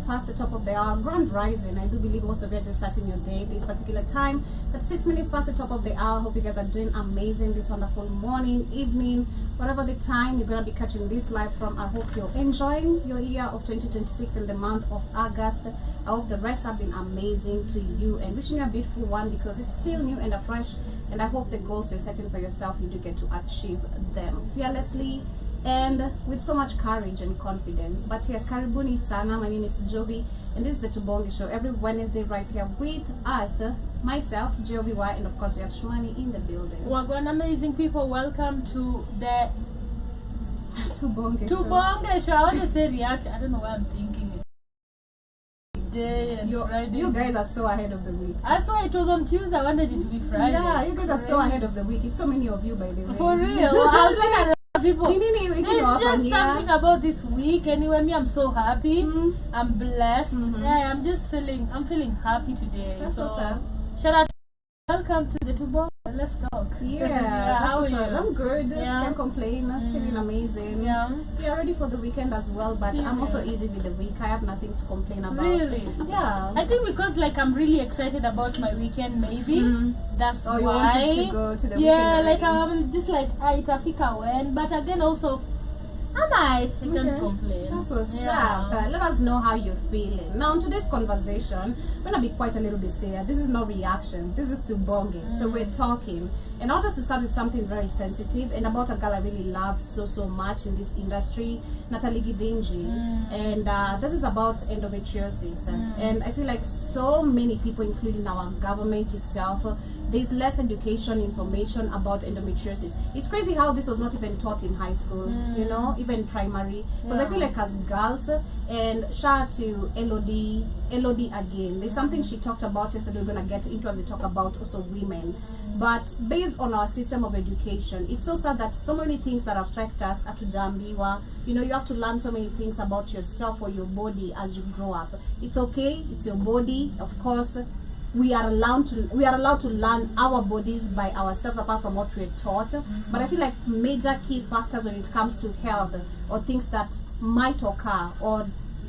Past the top of the hour, grand rising. I do believe most of you are just starting your day this particular time. 36 minutes past the top of the hour. Hope you guys are doing amazing this wonderful morning, evening, whatever the time you're gonna be catching this live from. I hope you're enjoying your year of 2026 in the month of August. I hope the rest have been amazing to you, and wishing you a beautiful one because it's still new and fresh. And I hope the goals you're setting for yourself, you do get to achieve them fearlessly and with so much courage and confidence. But yes, karibuni sana. My name is Jovi, and this is the Tubonge Show every Wednesday right here with us, myself, Jovi Y, and of course we have Shmani in the building. Wagwan amazing people, welcome to the Tubonge Show. I want to say react. I don't know why I'm thinking it. Day and Friday. You guys are so ahead of the week. I saw it was on Tuesday. I wanted it to be Friday. Yeah, you guys are so ahead of the week. It's so many of you, by the way. For real. I was like, people, it's just something about this week. Anyway, me, I'm so happy. I'm blessed. Yeah, I'm feeling happy today. That's so awesome. Shout out, welcome to the Tubonge. Let's talk. Yeah, how are you? I'm good. Yeah. Can't complain. Feeling amazing. Yeah. We are ready for the weekend as well, but I'm also easy with the week. I have nothing to complain about. Really? Yeah. I think because like I'm really excited about my weekend. Maybe that's why. You wanted to go to the weekend. Yeah, like I'm just like itafika when, but again also I might. I can't complain. That's what's Yeah. up. Let us know how you're feeling. Now, in today's conversation, we're going to be quite a little bit serious. This is no reaction. This is Tubonge. So we're talking. And I want us to start with something very sensitive and about a girl I really love so much in this industry, Natalie Gidinji. And this is about endometriosis. And I feel like so many people, including our government itself, there's less education, information about endometriosis. It's crazy how this was not even taught in high school, you know, even primary. Because I feel like as girls, and shout out to Elodie again. There's something she talked about yesterday we're going to get into as we talk about also women. But based on our system of education, it's so sad that so many things that affect us are to Jambiwa. You know, you have to learn so many things about yourself or your body as you grow up. It's okay, it's your body, of course. We are allowed to learn our bodies by ourselves apart from what we're taught. But I feel like major key factors when it comes to health or things that might occur or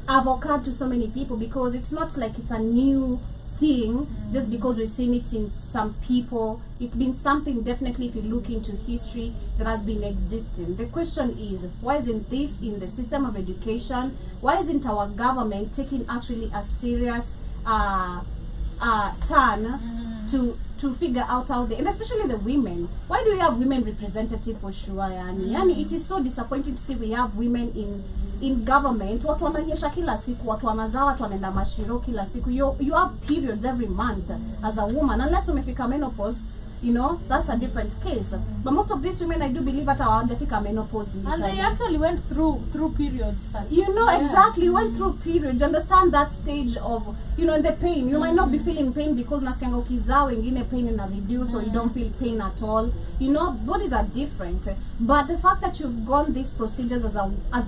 have occurred to so many people, because it's not like it's a new thing just because we've seen it in some people. It's been something, definitely, if you look into history, that has been existing. The question is, why isn't this in the system of education? Why isn't our government taking actually a serious turn to figure out how they, and especially the women? Why do we have women representative for sure? Yani it is so disappointing to see we have women in government. Watu wananyesha kila siku, watu wanazaa, watu wanaenda mashiro kila siku. You have periods every month as a woman, unless umefika menopause. You know, that's a different case. But most of these women, I do believe that are hawajafika menopause. And they actually went through periods. You know, exactly, went through periods. You understand that stage of, you know, the pain. You might not be feeling pain because nasikianga ukizaa wengine pain ina reduce, or you don't feel pain at all. You know, bodies are different. But the fact that you've gone these procedures as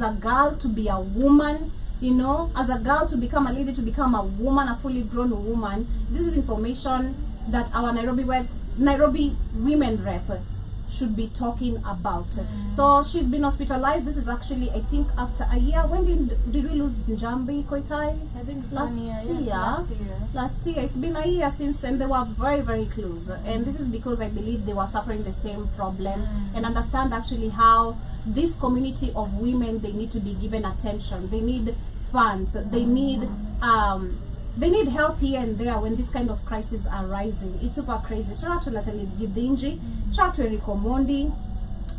a girl to be a woman, you know, as a girl to become a lady, to become a woman, a fully grown woman, this is information that our Nairobi women rep should be talking about. So she's been hospitalized. This is actually, I think, after a year. When did we lose Njambi Koikai? I think it's last year. Last year. It's been a year since, and they were very, very close. And this is because I believe they were suffering the same problem, and understand actually how this community of women, they need to be given attention. They need funds. They need help here and there when this kind of crises are rising. It's super crazy. Shout out to Natalie Gidinji, shout out to Eric Omondi,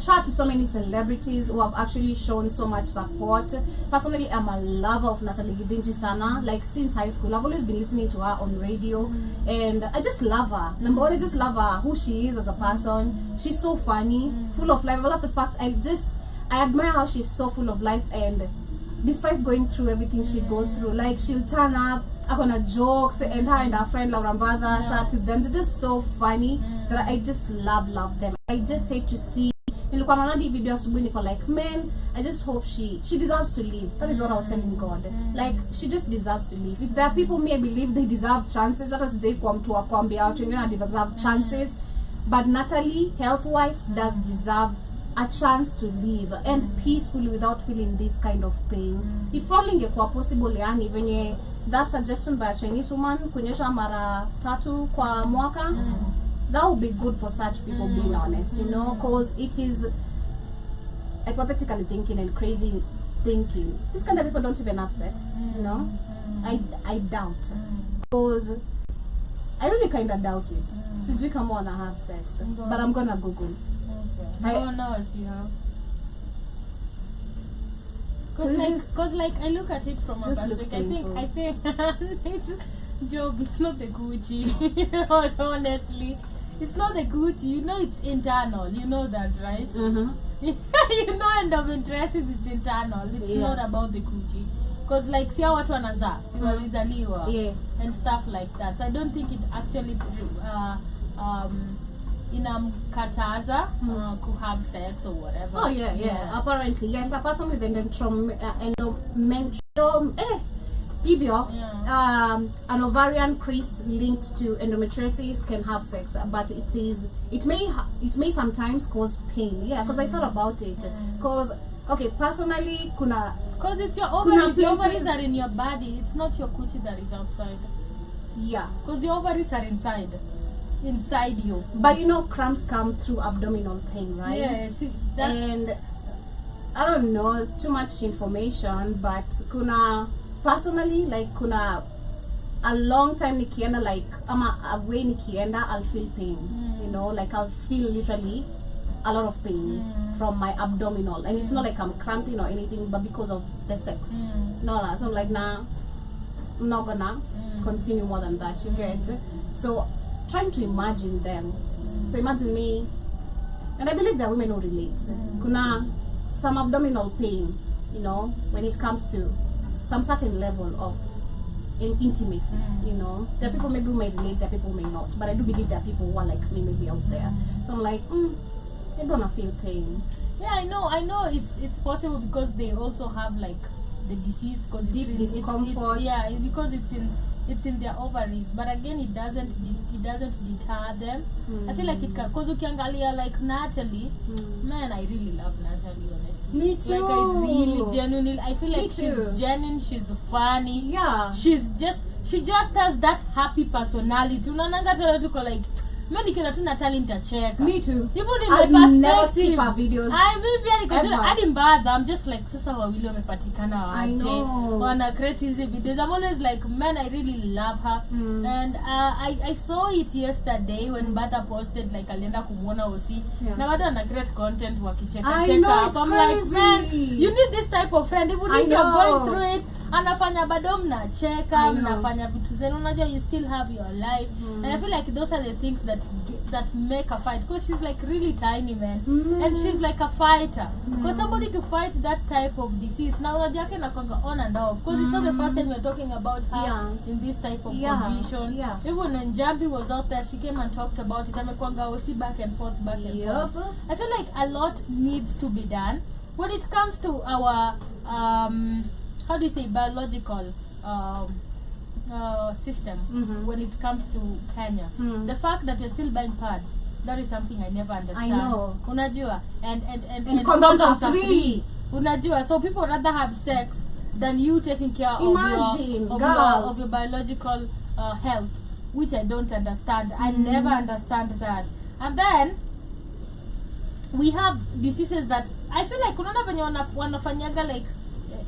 shout out to so many celebrities who have actually shown so much support. Personally, I'm a lover of Natalie Gidinji sana. Like since high school, I've always been listening to her on radio, and I just love her. Number one, I just love her, who she is as a person. She's so funny, full of life. I love the fact I admire how she's so full of life, and despite going through everything she goes through, like she'll turn up on jokes, and her and her friend Laura Mbadha, shout out to them. They're just so funny that I just love them. I just hate to see, nilikuwa naona hii video asubuhi, niko like, man, I just hope she deserves to live. That is what I was telling God. Like, she just deserves to live. If there are people, me, I believe they deserve chances. Hata sijai kwa mtu wa kuambia watu wengine deserve chances, but Natalie, health-wise, does deserve a chance to live and peacefully without feeling this kind of pain. If only ingekuwa possible, yani venye that suggestion by a Chinese woman, kunyesha mara 3 kwa mwaka, that would be good for such people, being honest, you know, because it is hypothetically thinking and crazy thinking. These kind of people don't even have sex, you know. I doubt, because I really kind of doubt it. Sijui kama wanna have sex, but I'm gonna Google. I don't know as you have. Cause like I look at it from a perspective. I think it's job. It's not the Gucci. Honestly, it's not the Gucci. You know, it's internal. You know that, right? You know, endometriosis, it's internal. It's not about the Gucci. Cause like siya watu wanazaa, si walizaliwa, and stuff like that. So I don't think it actually inamkataza to have sex or whatever. Oh yeah. Apparently, yes. A person with an ovarian cyst linked to endometriosis can have sex, but it may sometimes cause pain. Yeah, because I thought about it. Because personally, because it's your ovaries. Your ovaries are in your body. It's not your coochie that is outside. Yeah, because your ovaries are inside you. But you know, cramps come through abdominal pain, right? Yes. And I don't know too much information, but kuna personally, like kuna a long time nikienda, like ama away nikienda, I'll feel pain. You know, like I'll feel literally a lot of pain from my abdominal, and it's not like I'm cramping or anything, but because of the sex. No, so I'm like, nah, I'm not gonna continue more than that. You get? So trying to imagine them. So imagine me, and I believe that women will relate. Kuna some abdominal pain, you know, when it comes to some certain level of intimacy. You know, there are people maybe who may relate, there are people who may not, but I do believe there are people who are like me, maybe out there. So I'm like, they're gonna feel pain. Yeah, I know it's possible because they also have like the disease, because deep discomfort. Because it's in their ovaries, but again it doesn't deter them. I feel like it can, because ukiangalia like Natalie, man, I really love Natalie, honestly. Me too. Like I really genuinely, I feel like Me too. she's genuine, she's funny. Yeah. She just has that happy personality. Unaonanga tu tuko like, mimi nikiona tu Natalie nitacheka. Me too. Even in I'll my never perspective, skip her videos. mimi pia niko Ever. hadi mbadha, I'm just like, sasa wawili wamepatikana I waache know. wana create hizi videos. I'm always like, man, I really love her. And I saw it yesterday when Bata posted like alienda kumuona Osi. Yeah. Na bado ana create content wakicheka I cheka. know, it's I'm like, crazy. man, you need this type of friend. Even I if you're know. going through it, anafanya bado mnacheka, I know. mnafanya vitu zenu, unajua you still have your life. And I feel like those are the things that make a fight, because she's like really tiny, man. And she's like a fighter. Because somebody to fight that type of disease, now unajua yake nakwanga on and off, because it's not the first time we're talking about her in this type of condition. Even when Jambi was out there, she came and talked about it. Amekwanga Osi back and forth. I feel like a lot needs to be done when it comes to our how do you say, biological system. When it comes to Kenya, the fact that we're still buying pads, that is something I never understand. I know. Unajua, and condoms are free. Unajua, so people rather have sex than you taking care of your biological health, which I don't understand. I never understand that. And then we have diseases that I feel like unaona venye wanafanyaga like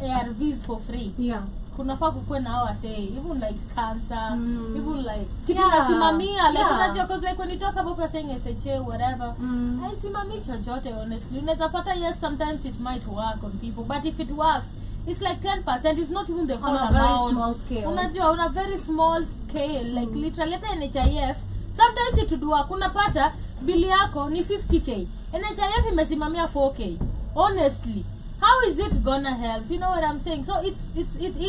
ARVs for free. Yeah. Kunafaa kukue na hawa say even like cancer, even like kitu nasimamia like unajua, because like when you talk about saying SHA whatever, haisimami chochote honestly. Unaweza pata yes, sometimes it might work on people, but if it works, it's like 10%. It's not even the whole amount. On a very small scale. Unajua, on a very small scale, like literally hata NHIF sometimes it would work. Unapata bili yako ni 50k, NHIF imesimamia 4k. Honestly, how is it gonna help? You know what I'm saying? So it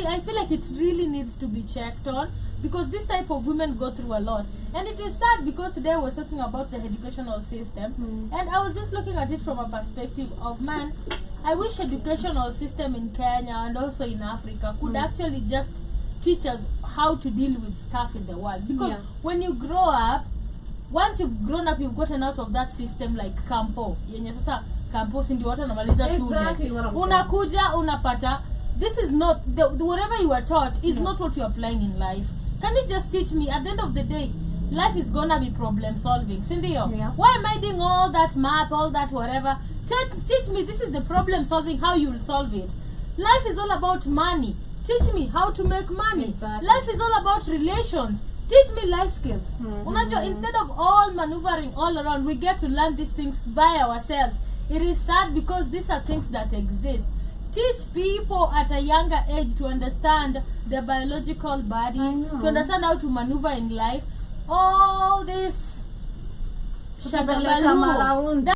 I feel like it really needs to be checked on, because this type of women go through a lot. And it is sad, because today I was talking about the educational system, and I was just looking at it from a perspective of, man, I wish educational system in Kenya and also in Africa could actually just teach us how to deal with stuff in the world. Because when you grow up, once you've grown up, you've gotten out of that system like campo. Yenye sasa campo si ndio watu wanamaliza shule. Unakuja unapata, this is not whatever you were taught is not what you're applying in life. Can you just teach me, at the end of the day, life is gonna be problem solving. Sindio? Why am I doing all that math, all that whatever? Teach me, this is the problem solving, how you'll solve it. Life is all about money. Teach me how to make money. Life is all about relations. Teach me life skills. Unajua, instead of all maneuvering all around, we get to learn these things by ourselves. It is sad, because these are things that exist. Teach people at a younger age to understand their biological body, to understand how to maneuver in life. All this shagabaloo that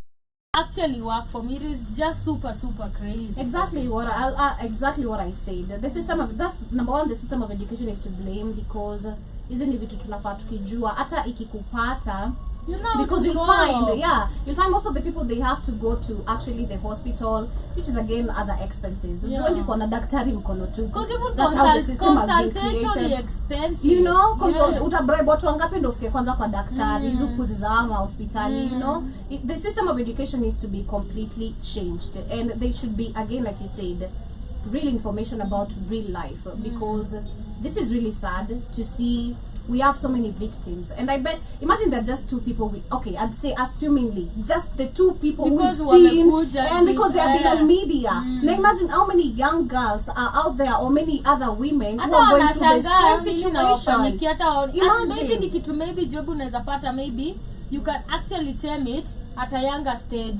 actually work for me. It is just super crazy. Exactly what I said. The system of, that's number one, the system of education is to blame, because isn't it vitu tunafaa tukijua hata ikikupata, you know, because you'll find most of the people, they have to go to actually the hospital, which is again other expenses. Ujuendi kwa na daktari mkono tu. Because even consultation is expensive. You know, utabribe watu wangapi ndio ufike kwanza kwa daktari, hizo kuzi za hospitali, you know. The system of education needs to be completely changed, and they should be, again, like you said, real information about real life, because this is really sad to see. We have so many victims, and I bet, imagine that just 2 people, I'd say assumingly, just the 2 people who've seen, and because they have been on media. Now imagine how many young girls are out there, or many other women who are going through the same situation. Imagine. Maybe job unaweza pata, maybe you can actually term it at a younger stage.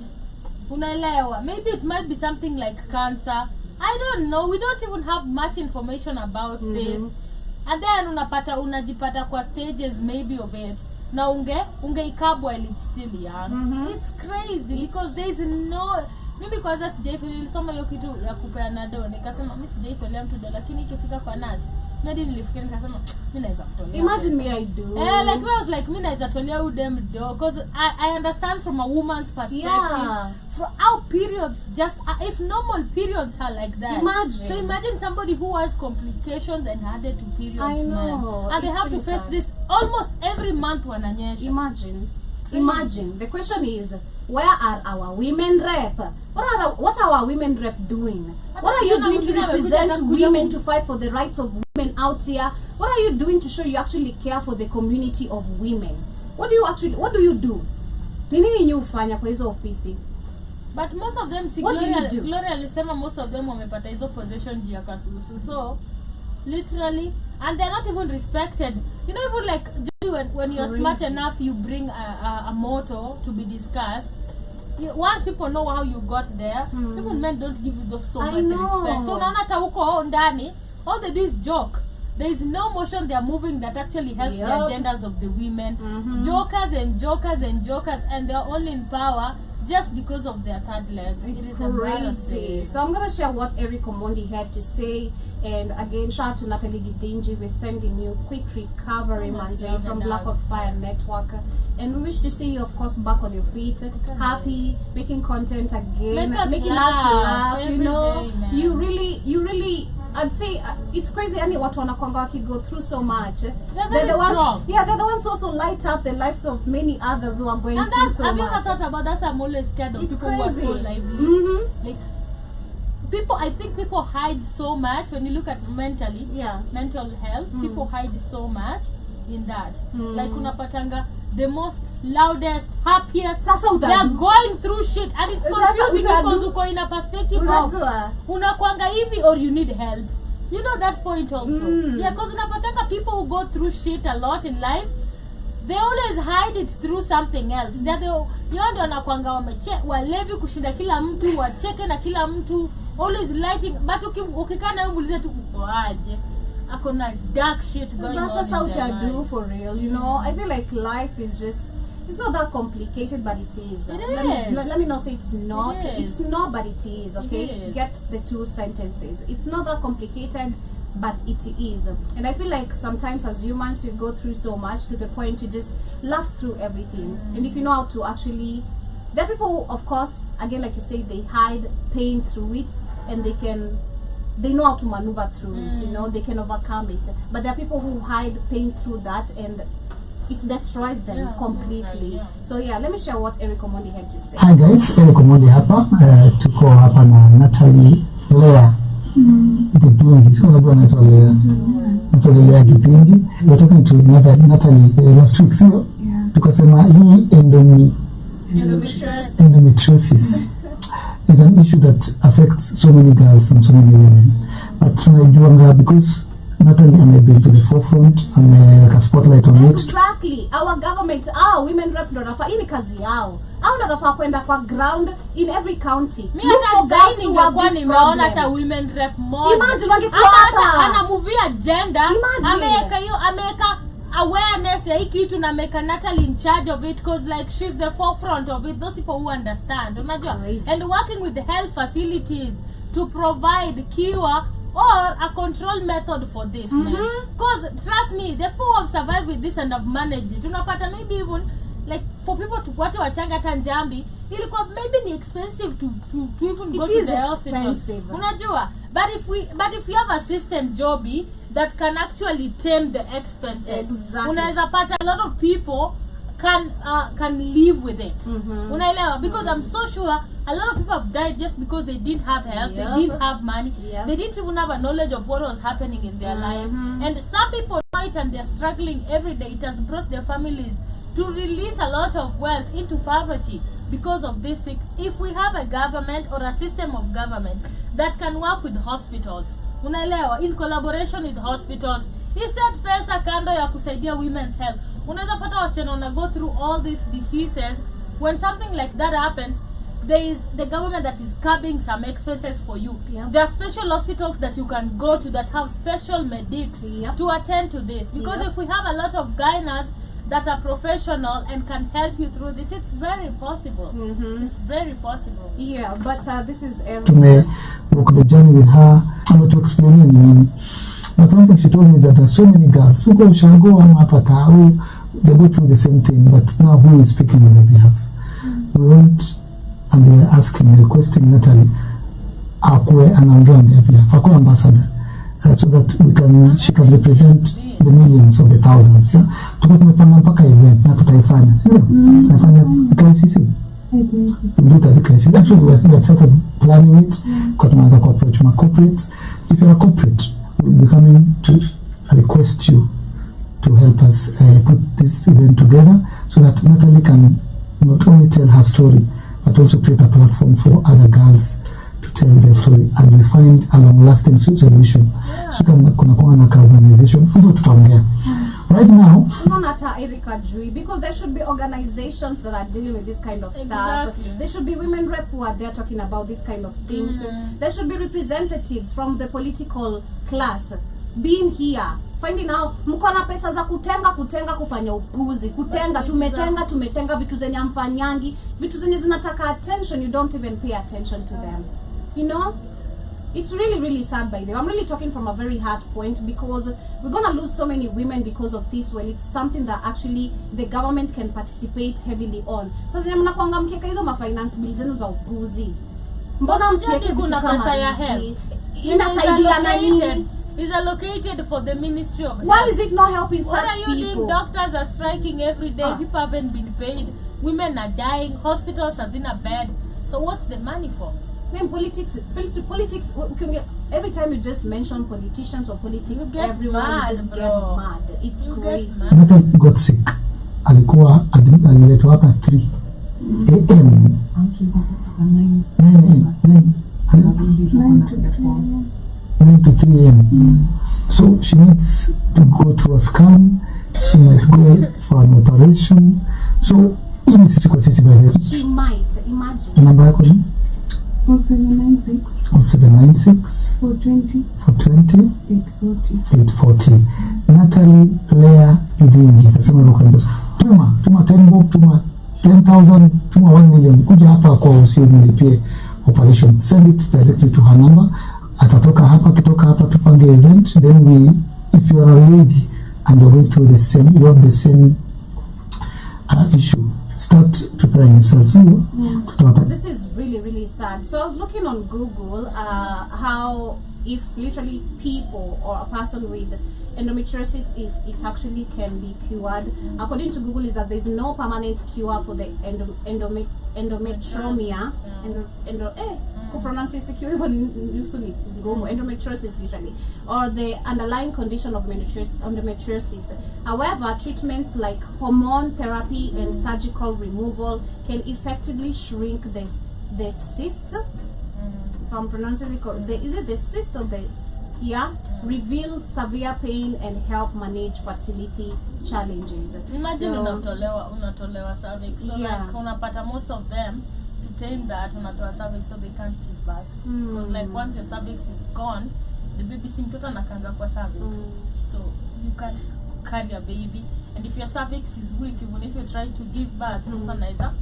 Unaelewa? Maybe it might be something like cancer. I don't know. We don't even have much information about this. And then unajipata kwa stages maybe of it. Na ungeikabwa while it's still young. It's crazy because there is no, mimi kwanza nilisoma hiyo kitu ya kupeana do, nikasema mimi sijaitolea mtu do, lakini ikifika kwa nati maybe nilifikiria nikasema mimi naweza kutolea. Imagine me, I do. Like I was like, mimi naweza tolea udem do, because I understand from a woman's perspective. For our periods, just if normal periods are like that. Imagine. So imagine somebody who has complications and added to periods. I know. And they have to face this almost every month wananyesha. Imagine. The question is, where are our women rep? What are our women rep doing? What are you doing to represent women, to fight for the rights of women out here? What are you doing to show you actually care for the community of women? What do you do? Nini nyufanya kwa hizo ofisi? But most of them, Gloria alisema most of them wamepata hizo position jia kasusu. So literally, and they're not even respected. You know, even like when you're smart enough, you bring a motto to be discussed. Once people know how you got there, even men don't give you so much respect. So now hata huko ndani, all they do is joke. There is no motion they are moving that actually helps the agendas of the women. Jokers, and they're only in power just because of their third leg. It is crazy. So I'm going to share what Eric Omondi had to say. And again, shout out to Natalie Gidinji. We're sending you quick recovery, Manze, from Black on Fire Network. And we wish to see you, of course, back on your feet, happy, making content again, making us laugh. You know, you really, I'd say it's crazy. I mean, what go through so much. They're the ones, they're the ones who also light up the lives of many others who are going through so much. Have you thought about that? I'm always scared of people who are so lively. Like, I think people hide so much when you look at mental health. People hide so much in that. Like unapatanga the most loudest, happiest, they are going through shit, and it's confusing because uko in a perspective of unakwanga hivi or you need help. You know that point also. Yeah, because unapatanga people who go through shit a lot in life, they always hide it through something else. They're the yondo wanakwanga walevi kushinda kila mtu, wacheke na kila mtu, always lighting, but ukikana wewe muulize tu aje akona dark shit going on. That's how to do for real, you know. I feel like life is just, it's not that complicated, but it is. Let me not say it's not. It's not, but it is. Okay, get the 2 sentences. It's not that complicated, but it is. And I feel like sometimes as humans we go through so much to the point to just laugh through everything. And if you know how to actually, there are people who, of course, again, like you say, they hide pain through it, and they know how to maneuver through it, you know, they can overcome it. But there are people who hide pain through that, and it destroys them completely. So yeah, let me share what Eric Omondi had to say. Hi guys, Eric Omondi hapa. Tuko hapa na Natalie Lea Gidinji. So unajua anaitwa Lea. Natalie Lea Gidinji. We were talking to Natalie last week. So tukasema hii endometriosis is an issue that affects so many girls and so many women. But tunajuanga because Natalie amebring to the forefront, ameweka spotlight on it. Exactly. Our government, our women rep ndo nafaa, ini kazi yao. Au ndo nafaa kwenda kwa ground in every county. Mimi hata zaini ningekuwa nimeona hata women rep more. Imagine wangekuwa hapa. Ana movie agenda. Ameweka awareness ya hii kitu na make Natalie in charge of it, because like she's the forefront of it. Those people who understand, unajua, and working with the health facilities to provide cure or a control method for this, man. Because trust me, the people who have survived with this and have managed it, unapata maybe even like for people to watu wachanga hata njambi ilikuwa maybe ni expensive to even go to the hospital, unajua. But if we have a system Joby that can actually tame the expenses, unaweza pata a lot of people can live with it. Unaelewa? Because I'm so sure a lot of people have died just because they didn't have help, they didn't have money, they didn't even have a knowledge of what was happening in their life. And some people know it and they're struggling every day. It has brought their families to release a lot of wealth into poverty because of this sick. If we have a government or a system of government that can work with hospitals, unaelewa, in collaboration with hospitals, he said pesa kando ya kusaidia women's health. Unaweza pata wasichana wana go through all these diseases. When something like that happens, there is the government that is curbing some expenses for you. There are special hospitals that you can go to that have special medics to attend to this. Because if we have a lot of gynas that are professional and can help you through this, it's very possible. It's very possible. Yeah, but this is to me walk the journey with her. I'm to explain anything. But one thing she told me is that there are so many girls who go Shango and Mapata, they go through the same thing, but now who is speaking on their behalf? We went and we were asking, requesting Natalie akue anaongea on their behalf, akue ambassador, so that she can represent the millions or the thousands. Tuko tumepanga mpaka event na tutaifanya, sio? Tunafanya KCC. We do it at the KCC. Actually, we had started planning it. Kwa tumeanza ku approach ma corporates. If you're a corporate, we'll be coming to request you to help us put this event together so that Natalie can not only tell her story but also create a platform for other girls to tell their story, and we find a long-lasting solution. So kuna organization hizo tutaongea right now. Because there should be organizations that are dealing with this kind of stuff. There should be women rep who are there talking about this kind of things. There should be representatives from the political class being here, finding out mkona pesa za kutenga kufanya upuzi, tumetenga vitu zenye amfanyangi, vitu zenye zinataka attention, you don't even pay attention to them. You know, it's really, really sad. By the way, I'm really talking from a very hard point, because we're gonna lose so many women because of this. Well, it's something that actually the government can participate heavily on. Sasa mnakuanga mkeka hizo ma finance bills zenu za upuzi, mbona msiweke kuna pesa ya health inasaidia na nini? Is allocated for the Ministry of Health. Why is it not helping such people? What are you doing? Doctors are striking every day. People haven't been paid. Women are dying. Hospitals are in a bed. So what's the money for? Then politics. Every time you just mention politicians or politics, everyone just get mad. It's crazy. Nathan got sick. Alikuwa aliletwa hapa 3 a.m. 9 to 3 a.m. So she needs to go through a scan. She might go for an operation. So in sisi kwa sisi by the way, she might imagine. Namba yako ni 0796 420 840. Natalie Lea Idingi kasema rokwenda. Tuma 10 bob, tuma 10,000, tuma 1 million. Kuja hapa kwa usimlipie operation. Send it directly to her number. Atatoka hapa, kitoka hapa tupange event. Then if you are a lady and you're going through you have the same issue, start preparing yourself. This is really, really sad. So I was looking on Google how if literally people or a person with endometriosis, if it actually can be cured. According to Google, is that there's no permanent cure for the endometrioma. Who pronounces endometriosis literally, or the underlying condition of endometriosis. However, treatments like hormone therapy and surgical removal can effectively shrink the cysts. If I'm pronouncing it correctly, is it the cyst or the reveal severe pain and help manage fertility challenges. Imagine unatolewa cervix. So like unapata most of them retain that unatoa cervix so they can't give birth. Because like once your cervix is gone, the baby si mtoto anakanga kwa cervix. So you can't carry a baby, and if your cervix is weak, even if you try to give birth, unaweza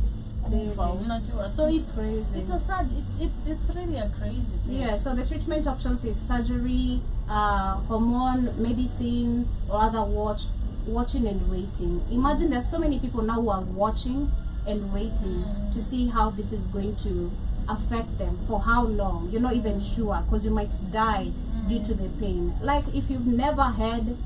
kufa, unajua. So it's crazy. It's a sad. It's really a crazy thing. Yeah. So the treatment options is surgery, hormone, medicine, or other watching and waiting. Imagine there's so many people now who are watching and waiting to see how this is going to affect them, for how long. You're not even sure, because you might die due to the pain. Like if you've never had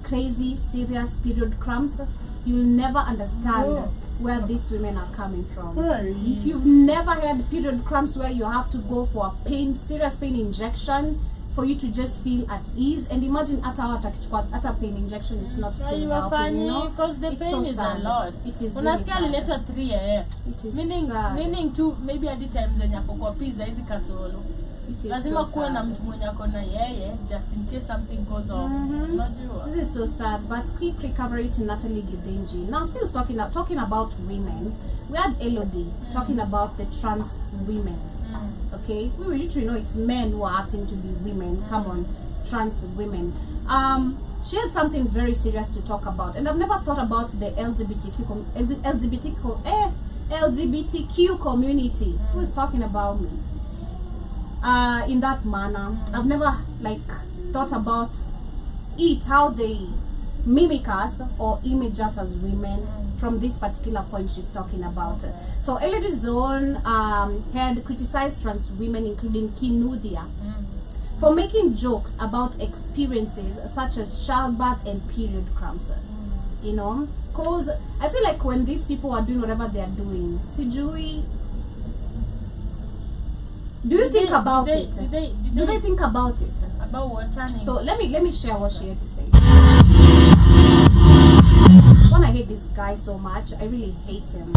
crazy serious period cramps, you'll never understand where these women are coming from. Right. If you've never had period cramps where you have to go for a serious pain injection for you to just feel at ease, and imagine at a pain injection, it's not still helping, you know, because the pain so is sad. a lot. It is When really I sad. later 3 a.m. It is meaning sad. meaning too, maybe at the time zenye ako kwa pizza hizi kasolo. It is Lazima so kuwe na sad. mtu mwenye ako na yeye just in case something goes off. Unajua? This is so sad, but quick recovery to Natalie Githinji. Now, still talking about women, we had Elodie talking about the trans women. Okay, we literally know it's men who are acting to be women. Come on, trans women. She had something very serious to talk about, and I've never thought about the LGBTQ community. Who is talking about me in that manner? I've never thought about it, how they mimic us or image us as women from this particular point she's talking about. So Elodie Zone had criticized trans women, including Kinuthia, for making jokes about experiences such as childbirth and period cramps. You know, because I feel like when these people are doing whatever they are doing, sijui, do you think about it? Do they think about it? About what turning? So let me share what she had to say. One, I hate this guy so much. I really hate him.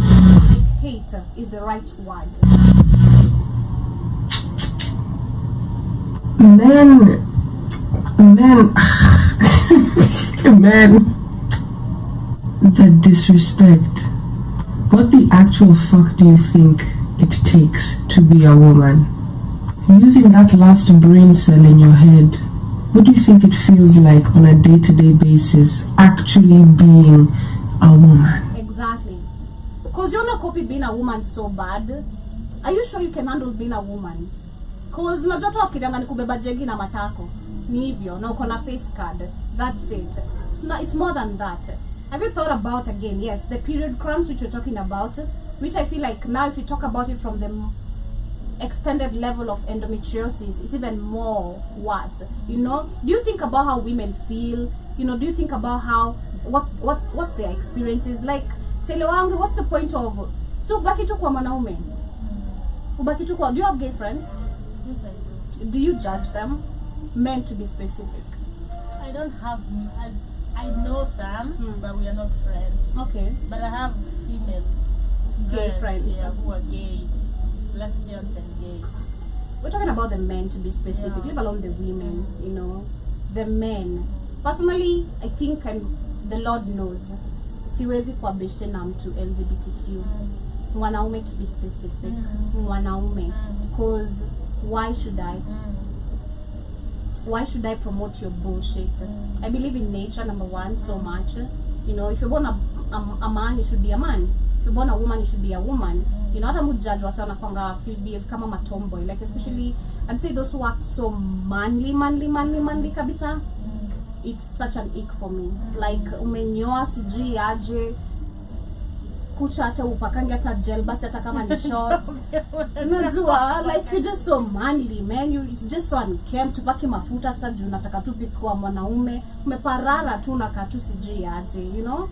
Hate is the right word. Man, the disrespect. What the actual fuck do you think it takes to be a woman? Using that last brain cell in your head, what do you think it feels like on a day-to-day basis actually being a woman? Exactly. Because you're not copy being a woman so bad. Are you sure you can handle being a woman? Because unajua tu afikirianga ni kubeba jegi na matako. Ni hivyo, na uko na face card. That's it. It's more than that. Have you thought about, again, yes, the period cramps which we're talking about, which I feel like now if you talk about it from the extended level of endometriosis, it's even more worse. You know, do you think about how women feel? You know, do you think about how what's their experiences like? Sele wangu, what's the point of so ubaki tu kwa mwanaume? Ubaki tu kwa, do you have gay friends? Yes, I do. Do you judge them? Men, to be specific. I don't have. I know some, but we are not friends. Okay. But I have female Gay friends. yeah, who are gay, lesbians and gay. We're talking about the men, to be specific. Yeah. Leave alone the women, you know. The men. Personally, I think, and the Lord knows, siwezi kwa beshte na mtu LGBTQ. Mwanaume, to be specific. Mwanaume. Because why should I? Why should I promote your bullshit? I believe in nature, number one, so much. You know, if you're born a man, you should be a man. If you're born a woman, you should be a woman. You know, hata mujudge wasa nakwanga be kama matomboy. Like, especially, I'd say those who act so manly kabisa. It's such an ick for me. Like, umenyoa sijui aje, kucha hata upakangi hata gel basi hata kama ni short. Unajua, like, you're just so manly, man. You're just so unkempt. Tupaki mafuta sasa juu nataka tu kwa mwanaume. Umeparara tu na katu sijui aje, you know?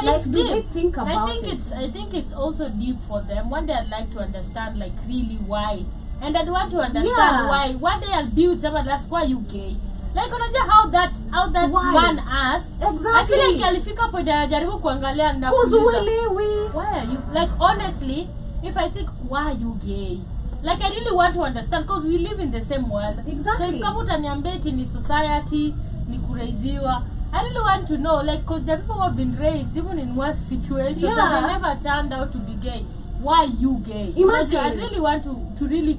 Like, do they think about it? I think it's also deep for them. One day I'd like to understand, like, really why. And I'd want to understand why. One day I'll be with someone that's why you gay. Like, unajua how that Why? man asked. Exactly. I feel like alifika point anajaribu kuangalia na why are you, like, honestly, if I think why are you gay, like, I really want to understand, because we live in the same world. Exactly. So if kama utaniambia eti ni society, ni kuraiziwa, I really want to know, like, because the people who have been raised even in worse situations and they never turned out to be gay. Why you gay? Imagine. Like, I really want to really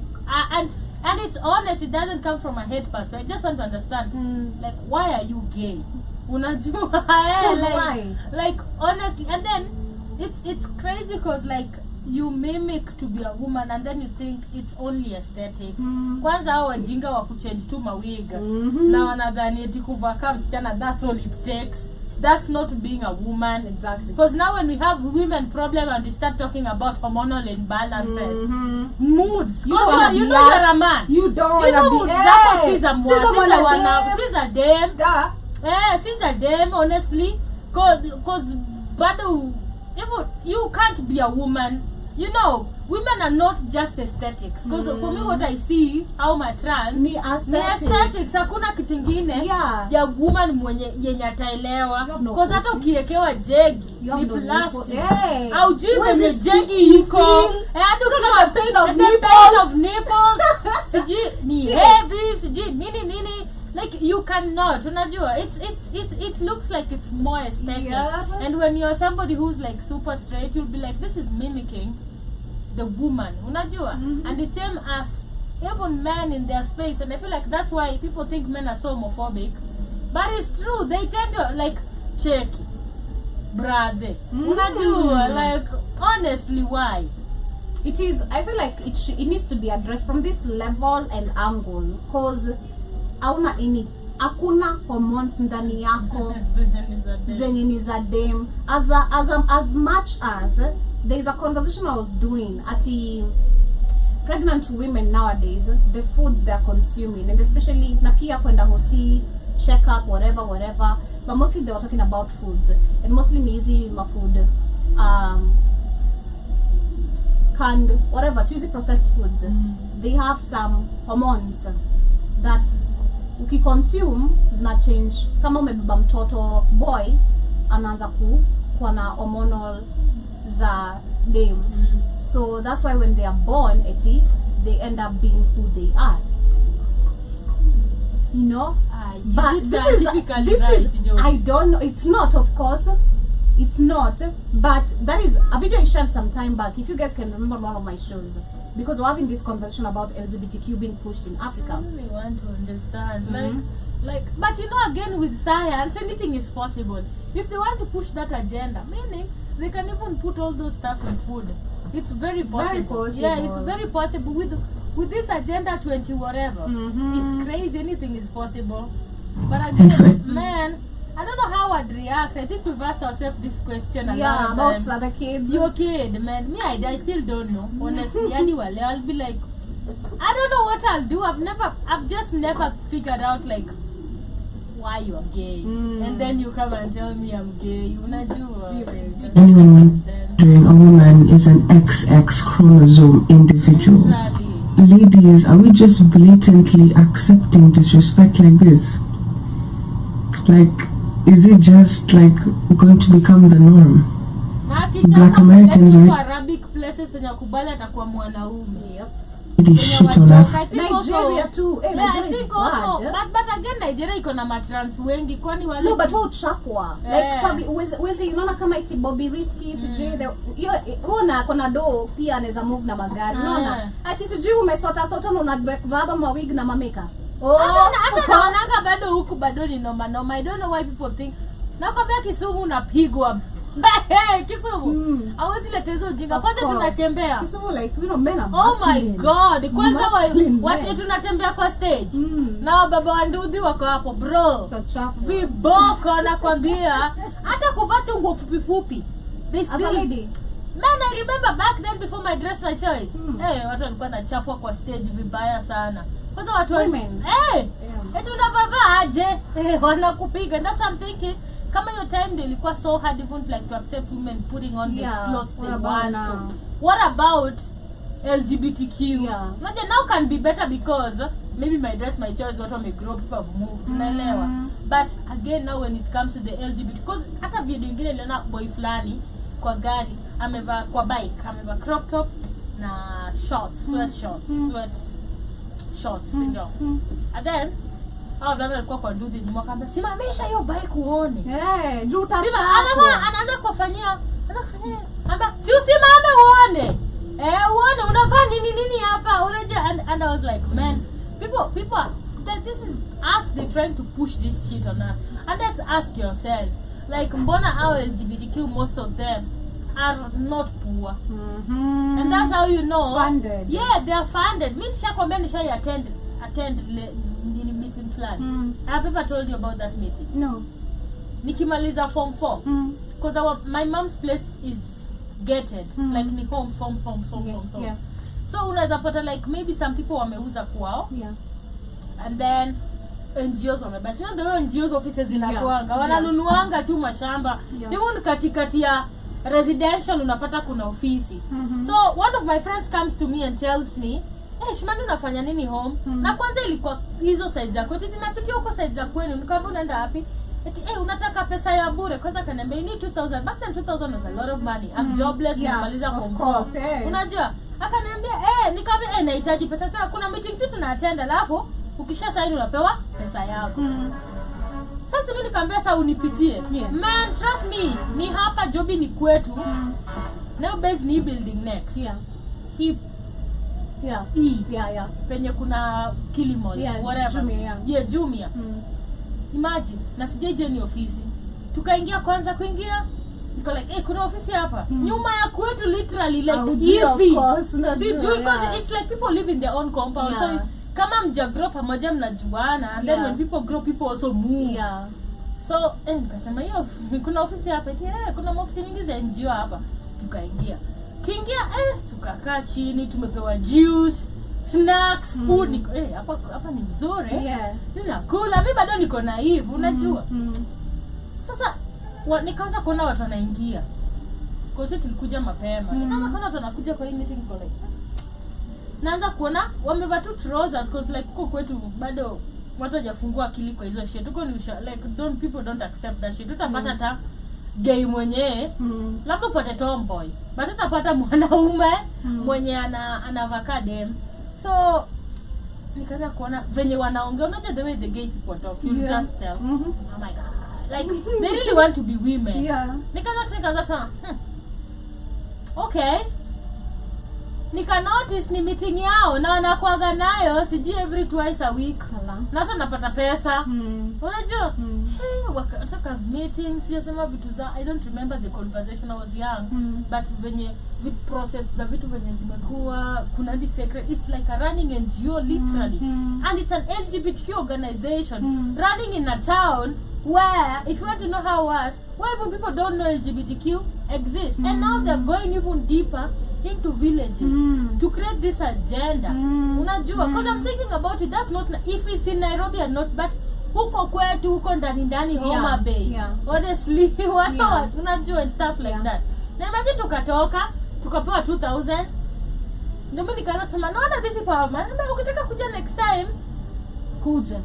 and it's honest, it doesn't come from a hate perspective. I just want to understand, like, why are you gay? Unajua, why? Like, honestly, and then it's crazy because, like, you mimic to be a woman and then you think it's only aesthetics. Kwanza hao wajinga wa kuchange tu mawiga na wanadhani eti kuvaa kama msichana, that's all it takes. That's not being a woman. Exactly. Because now when we have women problem and we start talking about hormonal imbalances, moods, you know you're a man. You don't Hizo want to moods be. zako si za si za dem, honestly. Cause bado, you can't be a woman. You know, women are not just aesthetics. Because for me, what I see, how my trans, ni aesthetics. Hakuna kitu kingine ya woman mwenye yenye ataelewa. No, because hata ukiekewa jegi ni plastic. Au jui mwenye jegi iko. Hadi ukiwa pain of nipples. Siji ni heavy, siji nini. Like you cannot, unajua, it looks like it's more aesthetic. And when you're somebody who's like super straight, you'll be like, this is mimicking the woman, unajua. And it's same as even men in their space. And I feel like that's why people think men are so homophobic, but it's true. They tend to like check brother, unajua, like honestly, why? It is, I feel like it needs to be addressed from this level and angle, because hakuna hormones ndani yako zenye ni za dem. As much as there is a conversation I was doing at pregnant women nowadays, the foods they are consuming, and especially na pia kwenda hosi, check up, whatever, but mostly they were talking about foods, and mostly ni hizi food canned, whatever, easy processed foods. They have some hormones that ukiconsume zina change. Kama umebeba mtoto boy, anaanza kuwa na hormonal za dem. So that's why when they are born, they end up being who they are. You know? But this is I don't know. It's not, of course. It's not. But that is a video I shared some time back. If you guys can remember one of my shows. Because we're having this conversation about LGBTQ being pushed in Africa. I really want to understand. Like, but you know, again, with science, anything is possible. If they want to push that agenda, meaning they can even put all those stuff in food. It's very possible. Very possible. Yeah, it's very possible with this agenda 20 whatever. It's crazy. Anything is possible. But again, man, I don't know how I'd react. I think we've asked ourselves this question a lot of times. About other kids. Your kid, man. Me, I still don't know. Honestly, anyway, I'll be like, I don't know what I'll do. I've just never figured out like why you are gay, and then you come and tell me I'm gay. You wanna do? Anyone wondering, a woman is an XX chromosome individual. Ladies, are we just blatantly accepting disrespect like this? Like, is it just like going to become the norm? Black Americans are Arabic places penye kubali atakuwa mwanaume. Shit on Nigeria too. Nigeria is bad. But again, Nigeria iko na matrans wengi, kwani wale. No, but who chapwa? Like probably wezi unaona kama iti Bobby Risky sijui kuna do pia anaweza move na magari. Unaona? Ati sijui umesota na unavaa mawig na mameka. Hata naonanga bado huku bado ni noma. I don't know why people think. Nakwambia Kisumu unapigwa. Kisumu. Hawezi leta hizo ujinga. Kwanza tunatembea. Kisumu like, you know, men are oh my god. Kwanza watu tunatembea kwa stage. Na baba wa Ndudhi wako hapo, bro. Viboko nakwambia. Hata kuvaa tu nguo fupi. They still, as a lady. Man, I remember back then before my dress my choice. Watu walikuwa nachapwa kwa stage vibaya sana. Kwanza watu women. Eti unavaa aje? Wanakupiga. That's what I'm thinking. Kama your time they ilikuwa so hard even like to accept women putting on the clothes they want to. What about LGBTQ? Now can be better because maybe my dress, my choice, what may grow, people have moved. But again, now when it comes to the LGBT, because hata video ingine niliona boy flani kwa gari ameva kwa bike ameva crop top na shorts, sweat shorts, and then baba alikuwa kwa Ndudhi nyuma kamba simamisha hiyo bike uone. Juu tachako. Anaanza kufanyia. Amba si usimame uone. Uone unafanya nini hapa? Unaje? And I was like, man, people that this is us, they trying to push this shit on us. And just ask yourself, like mbona our LGBTQ, most of them are not poor. And that's how you know. Funded. Yeah, they are funded. Me nishakwambia attend meeting plan. I've ever told you about that meeting. No. Nikimaliza form 4. Because my mom's place is gated. Like ni homes. Yeah. So unaweza pata like maybe some people wameuza kwao. Yeah. And then NGOs wamebasi. Ndio NGOs offices zinakuanga. Wananunuanga tu mashamba. Even katikati ya residential unapata kuna ofisi. So one of my friends comes to me and tells me, Shimani unafanya nini home? Na kwanza ilikuwa hizo side za kwetu, tunapitia huko side za kwenu. Nikamwambia unaenda wapi? Eti unataka pesa ya bure. Kwanza kaniambia you need 2000. Back then 2000 was a lot of money. I'm jobless, nimemaliza form 4. Unajua? Akaniambia nikamwambia nahitaji pesa. Sasa kuna meeting tu tunaattend, alafu ukisha sign unapewa pesa yako. Sasa mimi nikamwambia sasa unipitie. Man, trust me, ni hapa jobi ni kwetu. Now base ni building next. Penye kuna Kilimall, whatever. Jumia. Imagine, na sijaje ni ofisi. Tukaingia kwanza kuingia. Niko like, kuna ofisi hapa. Nyuma ya kwetu literally like hivi. See, because it's like people live in their own compound. So kama mja grow pamoja mnajuana, and then when people grow, people also move. So, nikasema hiyo kuna ofisi hapa. Kuna ofisi nyingi za NGO hapa. Tukaingia. Kiingia tukakaa chini, tumepewa juice, snacks, food. Hapa ni nzuri. Ninakula, mimi bado niko naive, unajua. Sasa nikaanza kuona watu wanaingia. Kwa sababu tulikuja mapema. Nikaanza kuona watu wanakuja kwa hii meeting kwa like. Naanza kuona wamevaa tu trousers because like huko kwetu bado watu hajafungua akili kwa hizo shit. Tuko ni like people don't accept that shit. Tutapata hata gay mwenyewe, labda upate tomboy. But utapata mwanaume mwenye anavaa dem. So nikaanza kuona venye wanaongea, unajua the way the gay people talk, you just tell. Oh my god. Like they really want to be women. Nikaanza kama okay. Nika notice ni meeting yao na wanakuaga nayo siji every twice a week. Na hata napata pesa. Unajua? Wakataka meetings, siyasema vitu za I don't remember the conversation, I was young. But venye the process za vitu venye zimekuwa kuna the secret, it's like a running NGO literally. And it's an LGBTQ organization running in a town where, if you want to know how it was, where even people don't know LGBTQ exists. And now they're going even deeper into villages to create this agenda. Unajua, because I'm thinking about it, that's not, if it's in Nairobi or not, but huko kwetu, huko ndani Homa Bay. Honestly, what unajua and stuff like that. Na imagine tukatoka, tukapewa 2000. Ndio mimi nikaanza kusema, no, these people have money. Ukitaka kuja next time, kuja.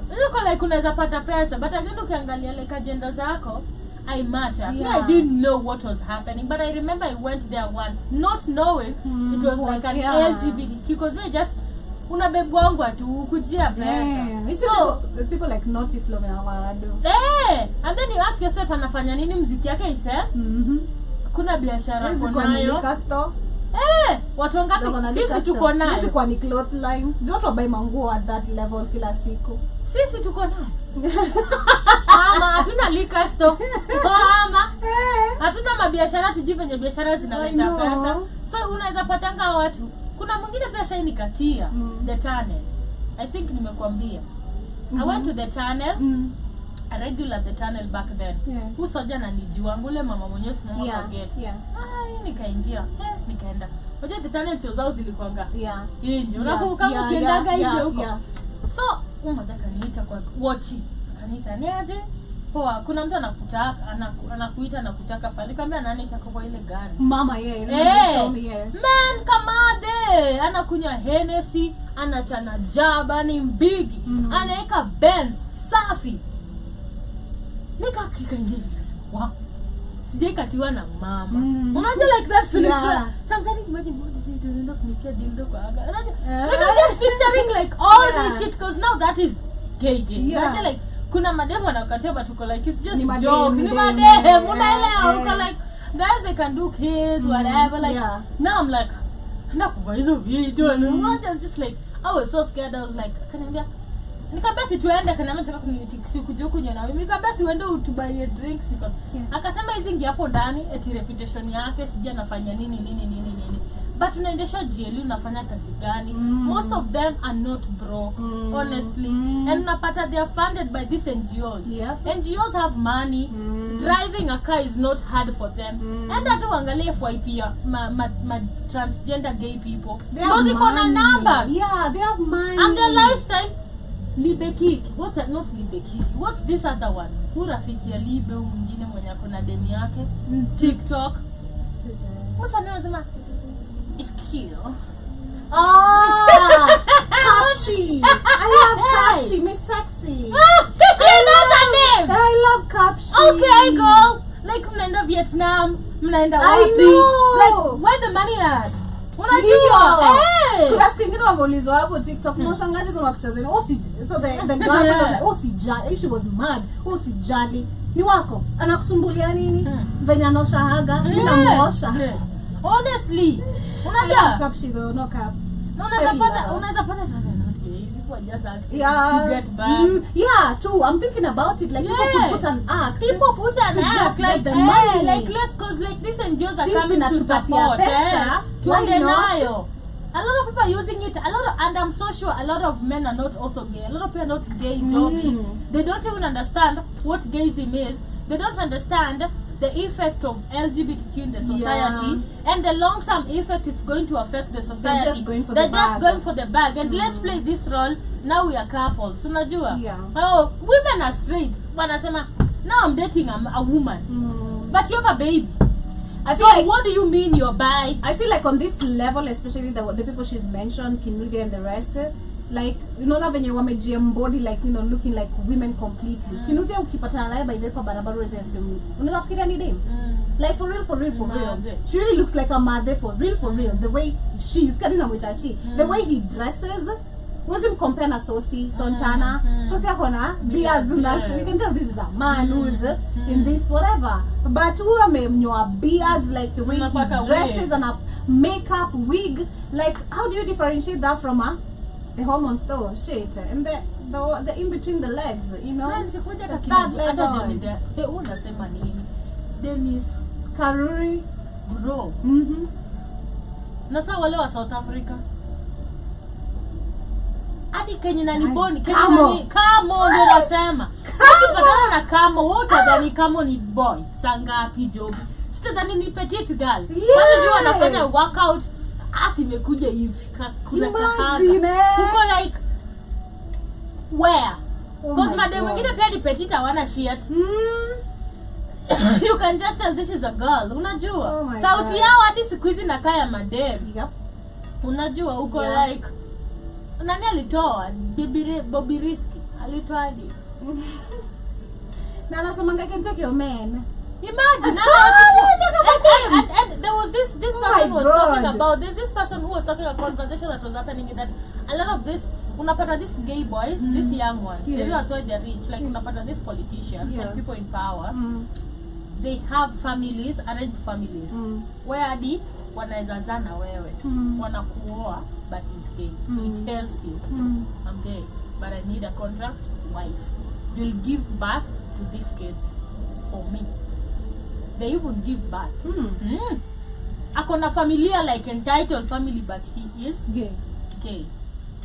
Niko like unaweza pata pesa, but again ukiangalia like agenda zako, I match up. I didn't know what was happening, but I remember I went there once, not knowing it was like an LGBTQ, because we just unabebwangwa tu kujia pesa. So people like naughty flow wanawado. And then you ask yourself, anafanya nini mziki yake ise? Kuna biashara konayo. Watu wangapi sisi tuko nayo? Sisi kwa ni cloth line. Ndio watu wabai manguo at that level kila siku. Sisi tuko nayo. Mama, hatuna liquor store. Mama. Hatuna mabiashara tujivenye biashara zinaleta pesa. So unaweza patanga watu. Kuna mwingine pia shai nikatia the tunnel. I think nimekuambia. I went to the tunnel. A regular the tunnel back then. Usoja na nijua ngule mama mwenyewe simama kwa gate. Nikaingia. Nikaenda. Unajua the tunnel chozao zilikuanga. Nje. Unakumbuka ukiendaga nje huko. So, mmoja kaniita kwa watchi. Kaniita niaje? Poa, kuna mtu anakuita nakutaka pale. Nikamwambia nani chakua ile gari? Mama Man, kamade. Anakunywa Hennessy, anachana jaba ni mbigi. Anaeka Benz safi. Nikaingia nikasema, wow. Sijaikatiwa na mama. Unajua like that feeling. Sometimes imagine what they do kunikia dildo kwa aga. Like I'm just picturing like all this shit, because now that is gay. Unajua like kuna mademo anakatia but uko like it's just jokes. Ni mademo. Unaelewa uko like guys they can do kids whatever like. Now I'm like nakuvaa hizo video and I'm just like I was so scared. I was like kaniambia nikabasi tuende kana nataka kuja kunywa na mimi nikabasi uende utubaie drinks because akasema hizi ngi hapo ndani eti reputation yake sija anafanya nini but unaendesha GL unafanya kazi gani? Most of them are not broke honestly and unapata they are funded by these NGOs. NGOs have money. Driving a car is not hard for them. And hata uangalie FYP ma transgender gay people those iko na numbers. They have money and their lifestyle Libekiki. What's that? Not Libekiki. What's this other one? Who rafiki ya Libe mwingine mwenye akona deni yake? TikTok. What's her name? It's cute. Oh, Kapshi. I love Kapshi. Miss Sexy. You know her name? I love Kapshi. Okay, girl. Like mnaenda Vietnam, mnaenda wapi? I know. Like where the money at? Unajua? Hey. Kuna siku ingine wameulizwa hapo TikTok, mshangaji za wakichezeni. So the girlfriend was like, sijali. She was mad. Sijali. Ni wako. Anakusumbulia nini? Venye anoshahaga, ninamuosha. Honestly. Unajua? Kapshi though, no cap. Unaweza pata just yeah. to get back. Yeah, too. I'm thinking about it. Like people could put an act. People put an act like the money. Like let's cause like these NGOs are Since coming to support. Why not? A lot of people are using it. And I'm so sure a lot of men are not also gay. A lot of people are not gay, Joby. They don't even understand what gayism is. They don't understand the effect of LGBTQ in the society and the long-term effect it's going to affect the society. They're just going for the bag. And let's play this role. Now we are couples. Unajua? Yeah. Oh, women are straight. Wanasema, now I'm dating a woman. But you have a baby. So like, what do you mean you're bi? I feel like on this level, especially the people she's mentioned, Kinude and the rest, like, you know, when you want to embody, like, you know, looking like women completely. Kinude ukipatana naye by the kwa barabara unasema, unafikiria ni dem? Like for real. She really looks like a mother for real. The way she's the way he dresses. Wasn't compare na Santana. Sosi akona beards na you can tell this is a man who's in this whatever. But who amemnyoa beards, like the way he dresses and a makeup, wig, like how do you differentiate that from the hormones though? Shit. And the in between the legs, you know? That level. Dennis Karuri bro. Nasa wale wa South Africa. Hadi Kenya na niboni kamo ndio nasema. Ukipatana na kamo wote dhani kamo ni boy sangapi Joby. Sitadhani ni petite girl. Sasa jua anafanya workout imekuja hivi kuna kahanga. Uko like where? Because madem wengine pia ni petite hawana shit. You can just tell this is a girl. Unajua? Sauti yao hadi siku hizi nakaa ya madem. Yep. Unajua uko like nani alitoa Bobby Risky alitoa hadi na nasemanga can take your man. Imagine and there was this person who was talking about this person who was talking about a conversation that was happening that a lot of this unapata these gay boys, these young ones, they are so they're rich, like unapata these politicians and people in power, they have families, arranged families where the wanaweza zana wewe wanakuoa but he's gay, so he tells you I'm gay but I need a contract wife, you'll give birth to these kids for me. They even give birth. Akona familia like entitled family but he is gay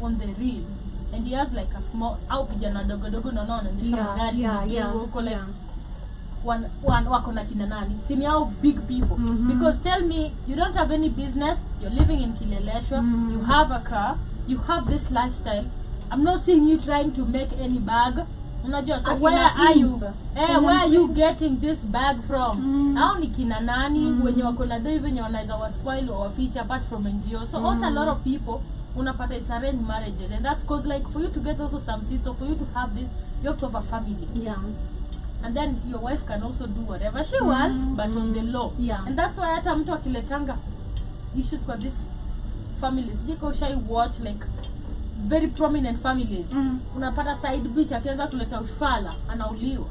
on the real, and he has like a small au kijana dogo naona uko like one wako na kina nani sini how big people because tell me you don't have any business, you're living in Kileleshwa, you have a car, you have this lifestyle. I'm not seeing you trying to make any bag. Unajua, so where are you getting this bag from? Au ni kina nani wenye wako na dai venye wanaweza waspoil or feature apart from NGO. So also a lot of people unapata it's arranged marriages, and that's cause like for you to get also some seats, or for you to have this you have to have a family. And then your wife can also do whatever she wants but on the law. And that's why hata mtu akiletanga issues for this families. Diko shai watch like very prominent families. Unapata side bitch akianza kuleta ufala anauliwa.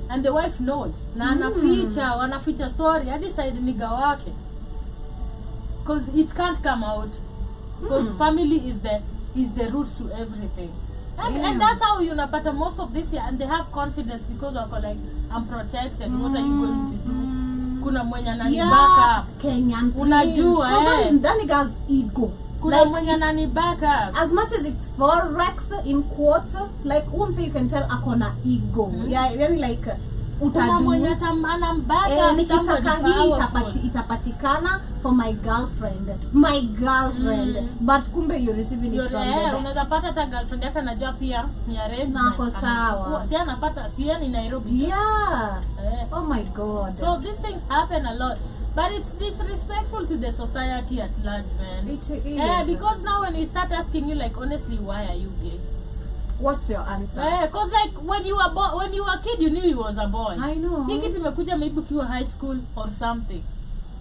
And the wife knows. Na anaficha story hadi side nigga wake. Because it can't come out. Because family is the root to everything. And that's how you unapata most of this year, and they have confidence because of like I'm protected. What are you going to do? Kuna mwenye anani back up. Kenyan. Unajua that nigga's ego. Kuna mwenye nani back up. As much as it's forex in quotes, like say you can tell akona ego. Yeah, really like kuna mwenye anambaka nikitaka hii itapatikana for my girlfriend. But kumbe you receiving it from them. Unaweza pata hata girlfriend yake anajua pia ni arrangement. Nako sawa. Si anapata ni Nairobi. Yeah. Oh my God. So these things happen a lot. But it's disrespectful to the society at large, man. It is. Because now when we start asking you, like, honestly, why are you gay? What's your answer? Because like when you were a kid, you knew he was a boy. I know. Think it imekuja maybe ukiwa high school or something.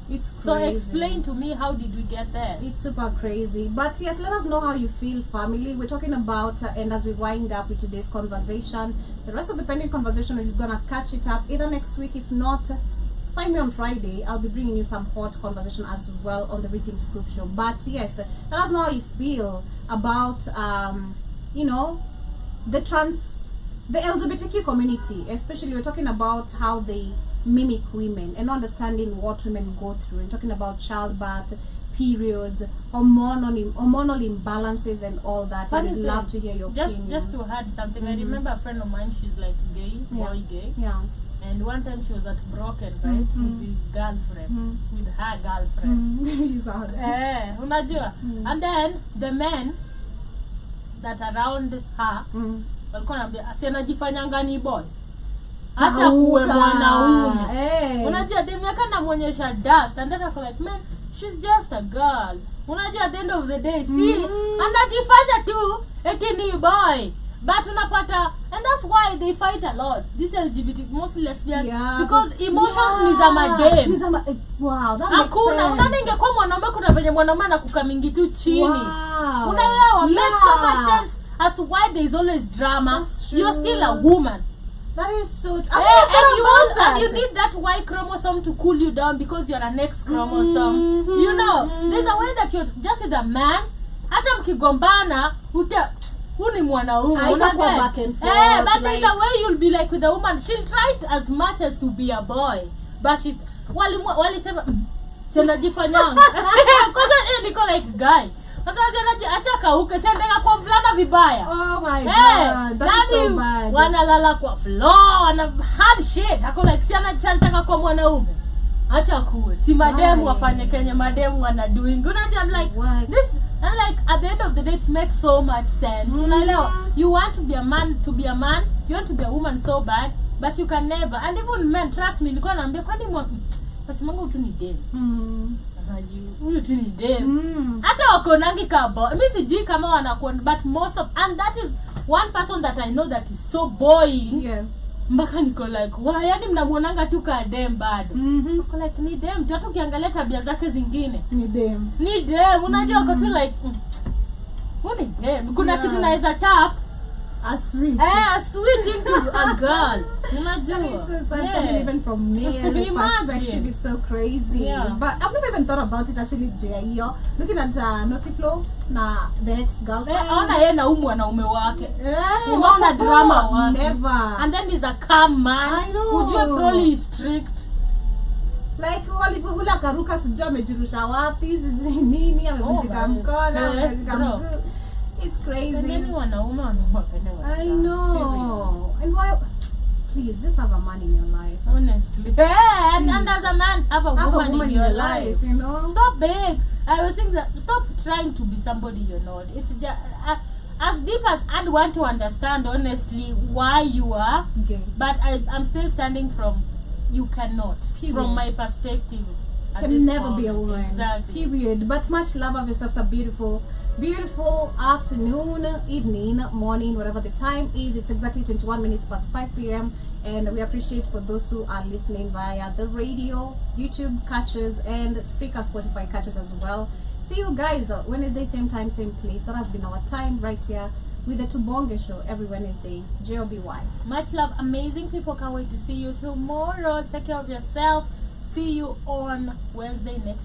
It's crazy. So explain to me, how did we get there? It's super crazy. But yes, let us know how you feel, family. We're talking about, and as we wind up with today's conversation, the rest of the pending conversation, we're gonna catch it up either next week, if not, find me on Friday. I'll be bringing you some hot conversation as well on the Rhythm Scoop Show. But yes, let us know how you feel about, you know, the LGBTQ community. Especially, we're talking about how they mimic women and understanding what women go through, and talking about childbirth, periods, hormonal imbalances, and all that. I'd love to hear your opinion. Just to add something, I remember a friend of mine. She's like gay, boy gay. Yeah. And one time she was at Broken, right, with his girlfriend, with her girlfriend. Unajua. And then the men that around her, walikuwa anambia asianajifanyanga ni boy. Acha kuwe mwanaume. Unajua demeka na muonyesha dust, and then I feel like, man, she's just a girl. Unajua at the end of the day, see, anajifanya tu eti ni boy. But unapata, and that's why they fight a lot. This LGBT, mostly lesbians, because emotions ni za madem. Wow, that makes sense. Unaona ingekuwa mwanaume kuna venye mwanaume anakukamingi tu chini. Unaelewa? Makes so much sense as to why there is always drama. You're still a woman. That is so. And you need that Y chromosome to cool you down because you're an X chromosome. You know, there's a way that you're just with a man. Hata mkigombana, uni mwanaume. Back and forth. But there's a way you'll be like with a woman. She'll try as much as to be a boy, but she's walisema sinajifanyanga. Kwanza niko like guy. Sasa acha kauke siendeka kwa mvulana vibaya. Oh my God, that's so bad. Wanalala kwa floor, wana hard shit. Ako like siana chantaka kwa mwanaume. Acha kuwe. Si mademu wafanye kenye mademu wana doing. Unajua I'm like this, and like at the end of the day it makes so much sense. Unaelewa? You want to be a man, you want to be a woman so bad, but you can never. And even men, trust me, nilikuwa naambia kwani pasimangu tu ni dem. Huyu tu ni dem. Hata wakonangi kabo. Mimi sijui kama wanakuwa, but most of, and that is one person that I know that is so boring. Yeah. Mbaka niko like, why yani mnamuonanga tu ka dem bado. Niko like ni dem, tu hata ukiangalia tabia zake zingine. Ni dem. Unajua uko tu like ni dem. Kuna kitu naweza tap a switch. A switch into a girl. Unajua. This is something even from male perspective, it's so crazy. Yeah. But I've never even thought about it actually, J.I.O. Looking at Notiflow na the ex-girlfriend. Ona yeye na mwanaume wake. Unaona drama wake. Never. And then he's a calm man. I know. Ujue probably strict. Like walipula karuka sijua amejirusha wapi, sijui nini, amevunjika mkono, amevunjika mguu. It's crazy. And then wanaume wanapenda wasichana. I know. And why? Please, just have a man in your life. Honestly. Yeah, and as a man, have a woman in your life. You know? Stop being. I was saying that stop trying to be somebody you're not. It's just as deep as I'd want to understand, honestly, why you are. Okay. But I'm still standing from you cannot. Period. From my perspective. Can never be a woman. Exactly. Period. But much love of yourself. A beautiful afternoon, evening, morning, whatever the time is. It's exactly 21 minutes past 5 p.m. And we appreciate for those who are listening via the radio, YouTube catches, and Spreaker, Spotify catches as well. See you guys Wednesday, same time, same place. That has been our time right here with the Tubonge Show every Wednesday. JOBY. Much love, amazing people. Can't wait to see you tomorrow. Take care of yourself. See you on Wednesday next